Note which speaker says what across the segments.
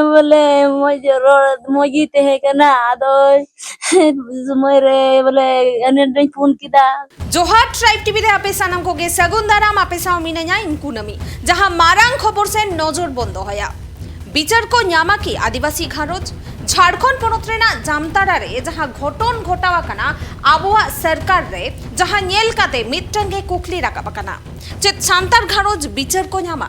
Speaker 1: बोले मज रोड मजी तहे कना आदो समय रे बोले अने फोन किदा
Speaker 2: जोहार ट्राइब टीवी रे आपे सानाम कोगे सगुन दाराम आपे साव मिनाया इनकु नमी जहां मारांग खबर से नजर बंद होया विचार को न्यामा की आदिवासी घारोज झारखंड पनत रेना जामताड़ा रे जहां घटन घटावा कना आबोआ सरकार रे जहां नेल काते मिटंगे कुकली राकाबा कना चेत सांतार घारोज विचार को न्यामा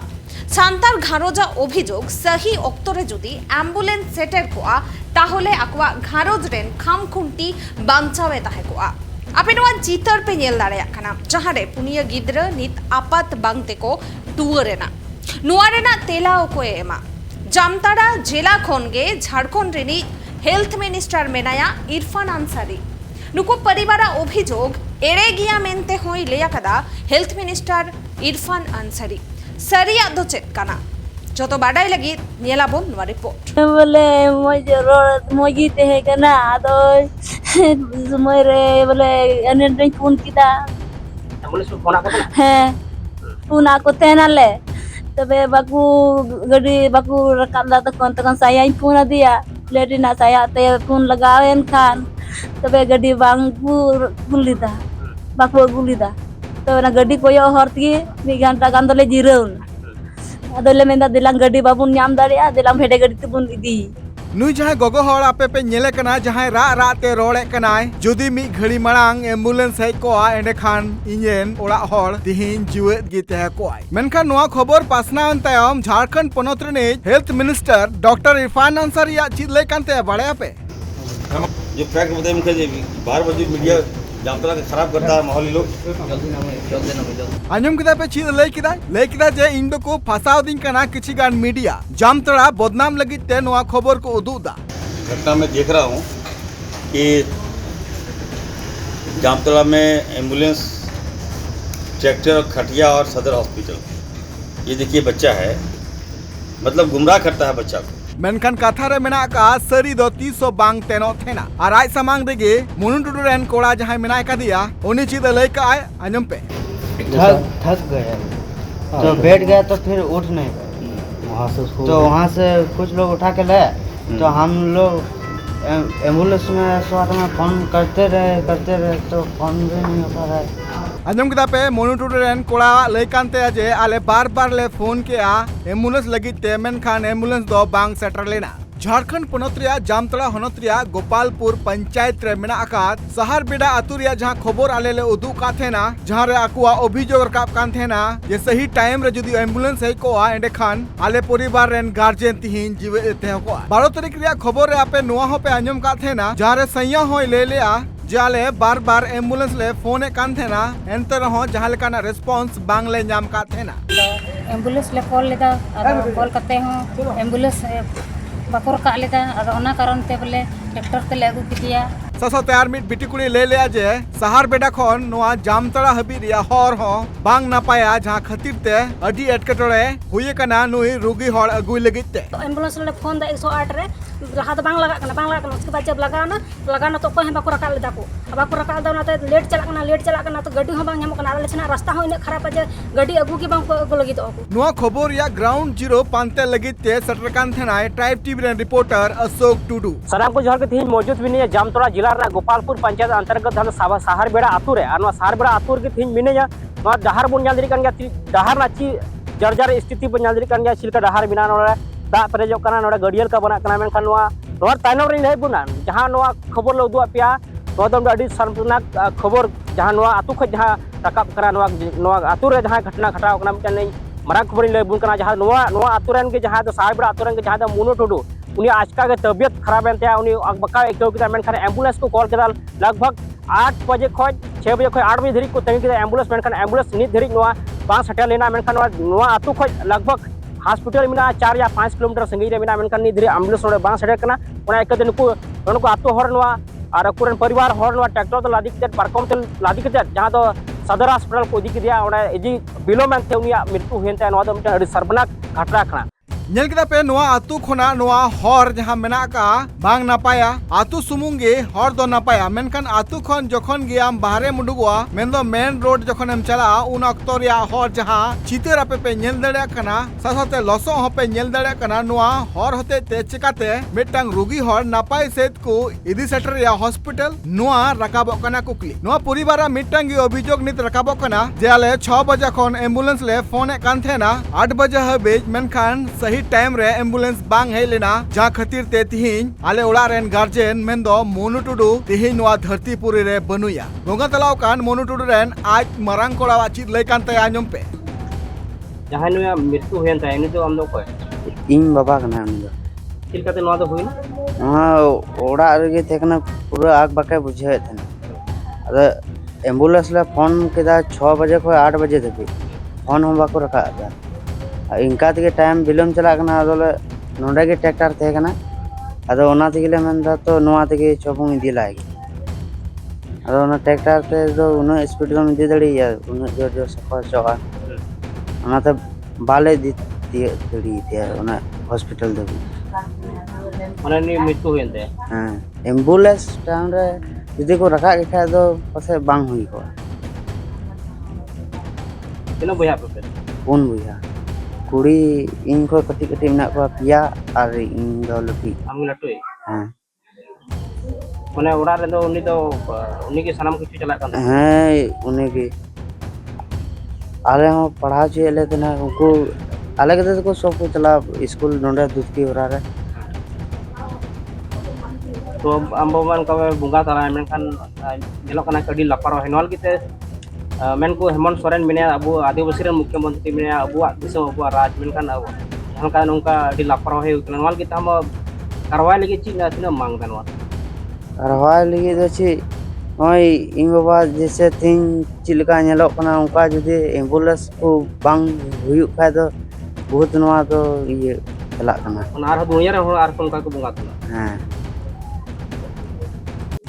Speaker 2: सांतार घारोजा अभियोग सही अक्तरे जुदी एम्बुलेंस सेटर कोआ ताहले आकवा घारोज रेन खामखुंटी बांचावे ताहे कोआ आपे नवा चितर पे नेल दाड़ेया कना जहां रे पुनिया गिद्र नित आपात बांगते को टूरेना नुआरेना तेलाओ को एमा जामताड़ा जिला खनगे झारखंड रेनी हेल्थ मिनिस्टर मेनाया इरफान आंसारी नुको परिवारा अभियोग एड़े गिया मेनते होई लेया कदा हेल्थ मिनिस्टर इरफान आंसारी सरिया दो चेत कना जतो बाडाई लगी नेलाबोन नुआ रिपोर्ट
Speaker 1: बोले मज रोड मजी तहे कना आदो समय रे बोले अने फोन किदा
Speaker 3: एम्बुलेंस को फोन आको
Speaker 1: हाँ फोन आको तेनाले तबे बाकू गडी बाकू रकाबदा तकन saya फोन दिया लेटिना saya ते फोन लगावेन खान तबे गडी बांगू गुलिदा बाकू गुलिदा तो ना गडी कोयो हरती मी घंटा गान दोले जिरौन अदले मेंदा दिलां गडी बाबुन ᱧᱟᱢ दाड़िया दिलां हेडे गडी तबुन इदी
Speaker 4: नुई जहां गोगो हड़ आपे पे नेले कना जहां रा रा ते रोड़े कनाय जुदी मी घड़ी मरांग एम्बुलेंस है को एंडे खान इनेन ओड़ा हड़ तिहिन जीवेत गी तहे कोय मेनखान नोआ खबर पासनावन तायम झारखंड पनत रेनी health minister doctor Irfan Ansari या चीज ले कानते बड़े पे
Speaker 5: जो फैक्ट बताए मुझे बार बार मीडिया जामताड़ा के खराब करता है माहौल लोग
Speaker 4: आंजम किदा पे चीज ले किदा जे इंदो को फसाव दिन कना किछि गान मीडिया जामताड़ा बदनाम लगी ते नोआ खबर को उदुदा
Speaker 5: घटना में देख रहा हूँ कि जामताड़ा में एम्बुलेंस ट्रैक्टर खटिया और सदर हॉस्पिटल ये देखिए बच्चा है मतलब गुमराह करता है बच्चा को
Speaker 4: मेनखान कथा रे मेना का सरी दो 300 बांग तेनो थेना और आज समांग देगे मुनुटुडु रेन कोड़ा जहां मेना का दिया उन्हीं चीज ले का आए आंजम पे
Speaker 6: थक गए तो बैठ गया तो फिर उठ नहीं पाए तो वहाँ से कुछ लोग उठा के लाए तो हम लोग एम्बुलेंस में स्वाद में फोन करते रहे तो फोन भी नहीं हो पा रहा है
Speaker 4: आंजम किदा पे मुनुटुडु रेन कोड़ा ले कानते जे आले बार बार ले फोन के एम्बुलेंस लगी ते मेनखान एम्बुलेंस दो बांग सेटर लेना झारखंड पनत रिया जामताड़ा हनत रिया गोपालपुर पंचायत रे मेना आकात सहर बेडा आतु रिया जहां खबर आले ले उदु का थेना जहां रे आकुआ अभियोग रकाब कान थेना जे सही टाइम रे जदी एम्बुलेंस है को एंडे खान आले परिवार रेन गार्जियन तिहिन जीवे एते को 12 तारीख रिया खबर रे आपे नोआ हो पे आंजम का थेना जहां रे सैया होय ले लिया जाले बार बार एम्बुलेंस ले फोन कान थेना एंते रहो जहां लेकाना रिस्पांस बांग ले नाम का थेना
Speaker 7: एम्बुलेंस ले कॉल लेदा अदो कॉल करते हो एम्बुलेंस बाकुर का लेदा अदो ओना कारण ते बोले ट्रैक्टर ते ले अगु किदिया
Speaker 4: ससो तैयार मिट बिटिकुड़ी ले लिया जे सहर बेडा खन नोआ जामताड़ा हबी रिया हर हो बांग नापाया जहां खातिर ते अडी एटकेटोड़े हुए कना नुई रोगी हड़ अगुई लगित ते
Speaker 7: एम्बुलेंस ले फोन दा 108 रे लहा बांग लगा कना उसके बाद जब लगाना तो कोई बाको रका लेदा को बाको रका दा ना लेट चला तो गाड़ी हो बांग हम कना लेछना रास्ता हो इने खराब जे गाड़ी अगु की बांग को लगी तो
Speaker 4: नोआ खबर या ग्राउंड जीरो पांते लगित ते सटर कान थेनाय ट्राइब टीवी रे रिपोर्टर अशोक टुडू
Speaker 3: सराम को जोहर के तीन मौजूद भी नहीं जामताड़ा जिला रा गोपालपुर पंचायत अंतर्गत धान सहर बेड़ा आतु रे और सहर बेड़ा आतु रे तीन मिनेया डहार बन जादरी कान गया डहार नाची जर्जर स्थिति बन जादरी कान गया छिलका डहार बिना नोड़ा दा प्रेजो कना नोड़ा गडियल का बना कना मेनखान नोआ नोर तायनम रे नै बुना जहां नोआ खबर ले उदुआ पिया नोदम अडी सरपनाक खबर जहां नोआ आतु ख जहां रकाब करा नोआ आतु रे जहां घटना घटाव कना मिटन नै मराक खबर ले बुन कना जहां नोआ आतु रेन के जहां दो सहर बेड़ा आतु रेन के जहां दो मुनो टुडू उनी आजका के तबियत खराब एनते उनी बका एकौ किदा मेनखान एम्बुलेंस को कॉल केदा लगभग 8 बजे खoj 6 बजे खoj 8 बजे धरी को तंगी केदा एम्बुलेंस मेनखान एम्बुलेंस नित धरी नोआ बांग सटा लेना मेनखान नोआ आतु खoj लगभग हॉस्पिटल में 4 या 5 किलोमीटर संगी रे मेना मेनखान नित धरी एम्बुलेंस रे बांग सटा कना ओना एकते नुको आतु हर नोआ और अकुरन परिवार हर नोआ ट्रैक्टर तो लादी के पारकम ते लादी के जहां तो सदर हॉस्पिटल को इदी के दिया ओना इजी बिलो में थे उनिया मृत्यु हेनते नोआ दो मिटे अडी सरबनाक घटना खना
Speaker 4: nyel kita pe noa atu khona noa hor jaha mena ka bang napaya atu sumung ge hor do napaya menkan atu khon jokhon ge am bahare mudugoa mendo main road jokhon em chala un okto ria hor jaha chitar ape pe nyel dare kana sasate loso hope nyel dare kana noa hor hote te chekate metang rugi hor napai set ko idi setter ya hospital noa rakabok kana kukli noa poribara mitang ge obhijog nit rakabok kana je ale 6 baja khon ambulance le phone e kan thena 8 baja habej menkan sahi time re ambulance bang hei lena ja khatir te tihin ale ora ren guardian mendo Monu Tudu tihin noa dharti puri re banuya gonga talaw kan Monu Tudu ren aj marang kola chit lei kan te anyom pe
Speaker 3: jahan nu mrityu hen ta ini to am do koy
Speaker 6: इन बाबा का नाम दो
Speaker 3: chil kate no do huina
Speaker 6: हाँ ओड़ा रगे थे ना पूरा आग बके बुझे थे अरे एम्बुलेंस ले फोन के दा 6 बजे को 8 बजे तक फोन हम बाको रखा था इनका के टाइम विलम चला कना अदले नोडे के ट्रैक्टर थे कना अदो ओना तिगले मनदा तो नोआ तिगे चोपुंग इदी लागी अदो ओना ट्रैक्टर ते दो उनो स्पीड में दे दड़ी या उनो जो जो सफा चोआ ओना तो बाले दी दड़ी थे ओना हॉस्पिटल दे
Speaker 3: mane ni mrityu hen te
Speaker 6: हाँ एम्बुलेंस टाइम रे यदि को रखा के खाए तो पसे बांग हुई को
Speaker 3: tino boya pe
Speaker 6: पुन बुझा कुड़ी इन को कटी कटी मना को पिया और इन दो लपी
Speaker 3: am latoi
Speaker 6: हाँ
Speaker 3: mane ora re do uni ke sanam kichu chalak kan
Speaker 6: हैं उन्हें की आले हम पढ़ा चाहिए लेते ना उनको अलग अलग को सब को चला स्कूल नोडा दूध की हो रहा है
Speaker 3: to amboman ka bunga tara men kan jelok kana kadi laparo henol kite men ko Hemont Soren mene abu adivasi ren mukhyamantri mene abu disam abu raj men kan abu kan nongka di laparo he kenal kita हम karwai lagi cina tina mang kan wa
Speaker 6: रवाय लगी तो ची ओए इन बाबा जैसे thing Chilka नेलोक कना उनका जुदे ambulance को बांग हुयु खा तो बहुत नवा तो ये चला कना
Speaker 3: ona ar dunia re hor ar tongka ko bunga tuna
Speaker 6: हाँ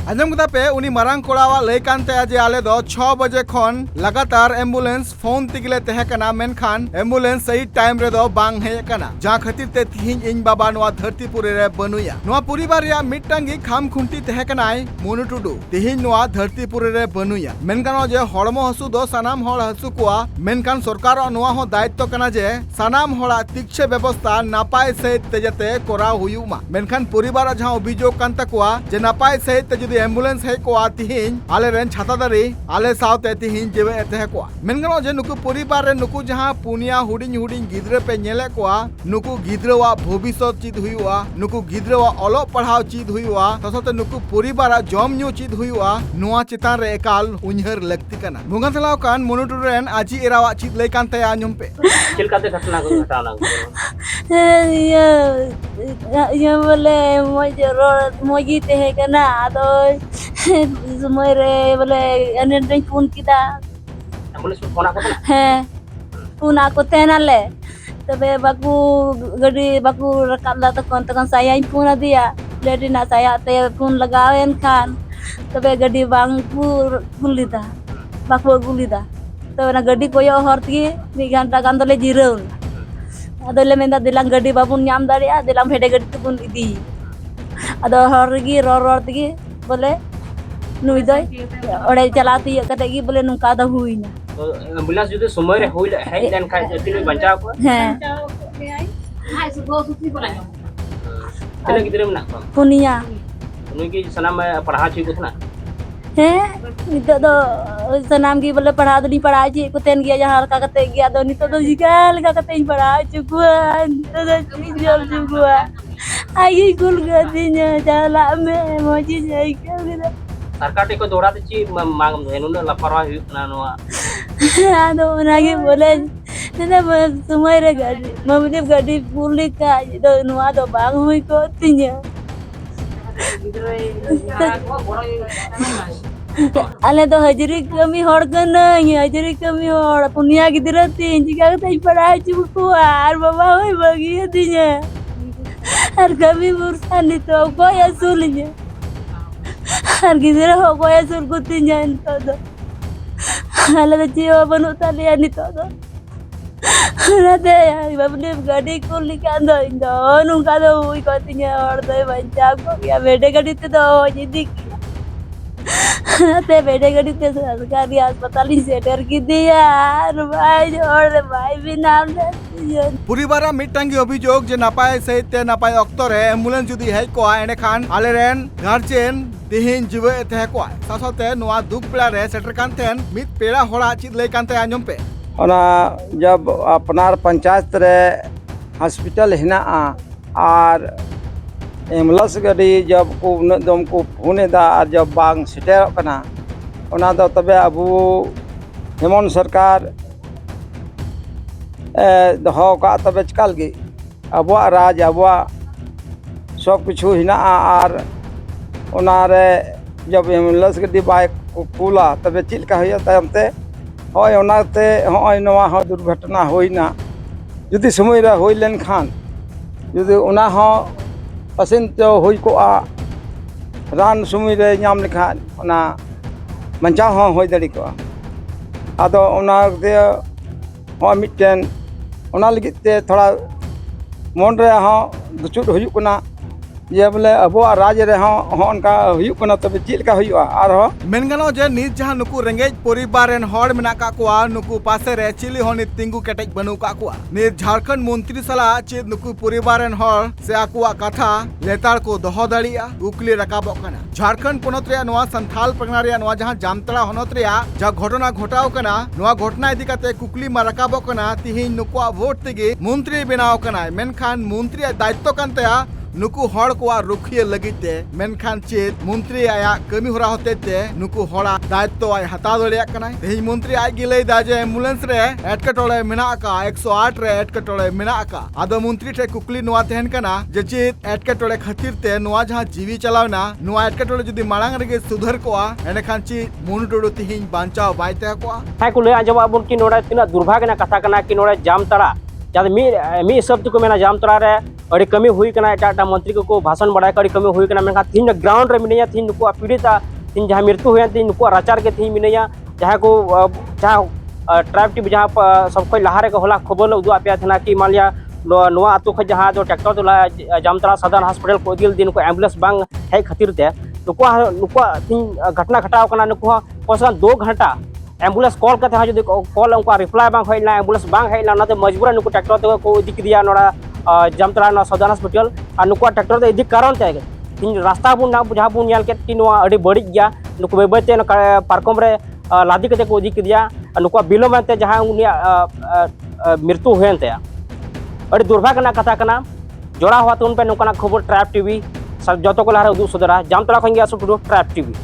Speaker 4: अंजम कता पे उनी मरांग कोड़ावा लई कानते जे आले दो 6 बजे खन लगातार एम्बुलेंस फोन तिगले तहे कना मेनखान एम्बुलेंस सही टाइम रे दो बांग हे कना जा खतिर ते तिहिं इन बाबा नवा धरतीपुर रे बनुया नवा परिवार या मिटटांगी खाम खुंटी तहे कनाय मोनू टुडू तिहिं नवा धरतीपुर रे बनुया मेनखान जे हड़मो हसु दो सनाम हड़ हसु कोआ मेनखान सरकार नवा हो दायित्व कना जे सनाम हड़ा तिक्षे व्यवस्था नापाय सहित तेजते कोरा हुयुमा मेनखान परिवार जहां अभियोग कान तकवा जे नापाय सहित जदि एम्बुलेंस है को तिहिं आले रेन छाता दारी आले सावते तिहिं जेवे एते को मेनगनो जे नुकु परिवार रे नुकु जहां पुनिया हुडिंग हुडिंग गिद्रे पे नेले को नुकु गिद्रवा भविष्यत चिद हुइवा नुकु गिद्रवा अलो पढ़ाव चिद हुइवा तसते नुकु परिवार जम न्यू चिद हुइवा नोआ चितान रे एकाल उन्हर लगती कना मुंगथलाव कान मोनुटुर रेन आजी एरावा चिद लई कान तया आंजम पे
Speaker 3: chil kate घटना को घटाना
Speaker 1: ये बोले मोजी तहे कना आदो समय रे बोले अने फोन किदा
Speaker 3: ambulance phone ako na
Speaker 1: हैं फोन ako तेनाले तबे बाकू गडी बाकू रकाला तकन saya फोन दिया लेडी ना saya ते फोन लगावेन खान तबे गडी बांग गुलिदा बाकू गुलिदा तबे ना गडी कोयो हरती मी घंटा गान दोले जिरौन adole menda dilang gadi babun nyam dari dilang hede gadi tubun idi ado horgi ror tigi bole nui doi ode chalati kate gi bole nungka da huina
Speaker 3: to ambulance jodi somoy re hoil hai len khai tinu bancha ko
Speaker 1: हैं
Speaker 3: tene gidre mena ko
Speaker 1: punia
Speaker 3: unu ki sanam padha chi ko na
Speaker 1: हैं नितो दो सनाम की बोले पढ़ा दो नहीं पढ़ा जी को तेन गया जहाँ हल्का कते गया दो नितो दो जिकाल का कते ही पढ़ा चुकुआ नितो दो चीज जब चुकुआ आई कुल गती ने चला में मोजी जाई के बिना
Speaker 3: सरकार टे को दौड़ा ते chi mang enu na lapara hu na no
Speaker 1: आदो नागे बोले ने समय रे गाड़ी मम्मी गाड़ी पुलिस का दो नुआ दो बांग हुई को तिnya ale do hajri kami hor kana hajri kami hor punya gidra tin jika tai pada cuku ar baba hoy bagi tinya ar kami bursan itu ko ya sulnya ar gidra ho ko ya sul kutinya itu do ale do jiwa banu talian itu do Nanti babne gadi ko likan do indo nungka do ui ko tinya or do bancam ko ya bede gadi te do jadi nanti bede gadi te सरकारी अस्पताल ही shutter की दिया भाई और भाई भी नाम दे
Speaker 4: पुरीबारा मिटंगी अभियोग जे नापाय सहित ते नापाय अक्तो रे एम्बुलेंस जुदी हेज को एने खान आलेरेन गार्जियन दिहिन जीवे ते को सासाते नोआ दुख बेला रे सेटर कानतेन मित पेड़ा होड़ा चित ले कानते आंजम पे
Speaker 8: ओना जब अपनार पंचायत रे हॉस्पिटल हिना और एम्बुलेंस गाड़ी जब को दम को फोने दा और जब बांग सेटर कना ओना दो तबे अबू हेमंत सरकार दहो का तबे चकल गे अबुआ राज अबुआ सब कुछ हिना और ओना रे जब एम्बुलेंस गाड़ी बाइक को पुला तबे चिल का होया तमते होय ओनाते होय नवा हो दुर्घटना होइना जुदी समय रे होय लेन खान जुदी ओना हो पेशेंट होय को रान समय रे नाम लेखान ओना मंचा हो होय दड़ी को आदो ओना दे हो मिटन ओना लगिते थोड़ा मन रे हो दुचुट होय कोना ये बोले अबो राज रे हो उनका हुयु कोना तबे चिल का हुयु आर हो
Speaker 4: मेनगानो जे निज जहां नुकु रेंगेज परिवार रेन हड़ मेना का कुआ नुकु पासे रे चिली होनी तिंगु केटेज बनु का कुआ नि झारखंड मंत्री सला चेद नुकु परिवार रेन हड़ से आकुआ कथा लेतार को दोहो दड़िया उकली रकाबो कना झारखंड पोनत रे नोआ संथाल परगना रे नोआ जहां जामतड़ा होनत रे जा घटना घटाव कना नोआ घटना इदी काते कुकली मा रकाबो कना तिहिन नुकुआ वोट तेगे मंत्री बनाव कना मेनखान मंत्री दायित्व कानते नुकु हड़ को रुखिए लगिते मेनखान चेत मंत्री आया कमी होरा होते ते नुकु हड़ा दायित्व आय हता दड़िया कना तेहि मंत्री आय गिले दा जे एम्बुलेंस रे एटकटोले मेना का 108 रे एटकटोले मेना का आदो मंत्री ठे कुकली नोआ तेहन कना जे चेत एटकटोले खातिर ते नोआ जहां जीवी चलावना नोआ एटकटोले जदी मांग रे सुधर को एनेखान ची मुनुटोडो तिहिन बांचाव बायते को
Speaker 3: है को ले आजब आबुन की नोडा तिना दुर्भाग्य कथा कना कि नोडा जामतड़ा जब मी शब्द को मेना जामतड़ा रे अड़ी कमी हुई कना एटा मंत्री को भाषण बढ़ाए कड़ी कमी हुई कना मेनखा तीन ग्राउंड रे मिनिया तीन नुकु पीड़िता तीन जहां मृत्यु हुआ तीन नुकु राचार के तीन मिनिया जहां को जहां ट्राइब टीवी जहां सब कोई लहारे के होला खबर उदु आपिया थना कि मान लिया नोआ आतु ख जहां जो ट्रैक्टर तो जामतड़ा सदर हॉस्पिटल को दिल दिन को एम्बुलेंस बांग है खातिर ते नुकु तीन घटना घटाव कना नुकु पसन 2 घंटा एम्बुलेंस कॉल करते हैं जो कॉल उनका रिप्लाई बांग होइला एम्बुलेंस बांग हेला ना मजबूरन नुकु ट्रैक्टर तो को दिक दिया नोड़ा जामतड़ा ना सदर हॉस्पिटल और नुकु ट्रैक्टर तो इदी कारण ते तीन रास्ता बुन ना बुझा बुन याल के कि नोआ अड़ी बड़ी गया नुकु बेबते पारकम रे लादी कते को दिक दिया नुकु बिलोम ते जहां उनिया मृत्यु हुएन ते अड़ी दुर्भाग्य कथा कना जोड़ा हुआ तो उन पे नुकना खबर ट्राइब टीवी सब जतो को लहरा उदु सदरा जामतड़ा खंगिया सुटुडो ट्राइब टीवी।